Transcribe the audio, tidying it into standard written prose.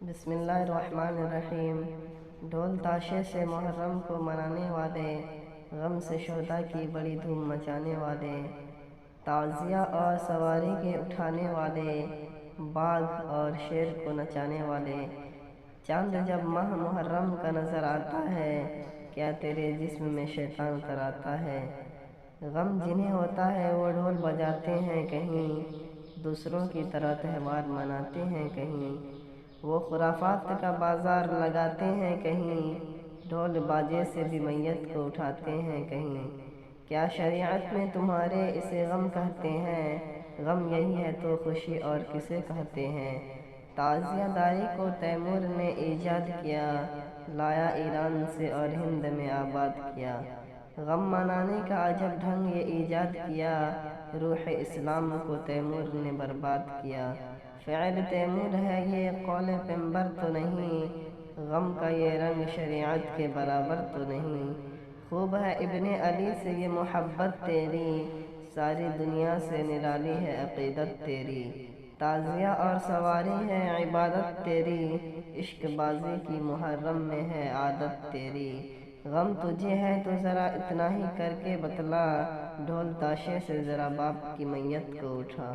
بسم اللہ الرحمن الرحیم۔ ڈھول تاشے سے محرم کو منانے والے، غم سے شہداء کی بڑی دھوم مچانے والے، تعزیہ اور سواری کے اٹھانے والے، باگھ اور شیر کو نچانے والے۔ چاند جب ماہ محرم کا نظر آتا ہے، کیا تیرے جسم میں شیطان اتر آتا ہے۔ غم جنہیں ہوتا ہے وہ ڈھول بجاتے ہیں کہیں، دوسروں کی طرح تہوار مناتے ہیں کہیں، وہ خرافات کا بازار لگاتے ہیں کہیں، ڈھول باجے سے بھی میت کو اٹھاتے ہیں کہیں۔ کیا شریعت میں تمہارے اسے غم کہتے ہیں، غم یہی ہے تو خوشی اور کسے کہتے ہیں۔ تعزیہ داری کو تیمور نے ایجاد کیا، لایا ایران سے اور ہند میں آباد کیا۔ غم منانے کا عجب ڈھنگ یہ ایجاد کیا، روح اسلام کو تیمور نے برباد کیا۔ فعل تیمور ہے یہ قول پیغمبر تو نہیں، غم کا یہ رنگ شریعت کے برابر تو نہیں۔ خوب ہے ابن علی سے یہ محبت تیری، ساری دنیا سے نرالی ہے عقیدت تیری۔ تعزیہ اور سواری ہے عبادت تیری، عشق بازی کی محرم میں ہے عادت تیری۔ غم تجھے ہے تو ذرا اتنا ہی کر کے بتلا، ڈھول تاشے سے ذرا باپ کی میت کو اٹھا۔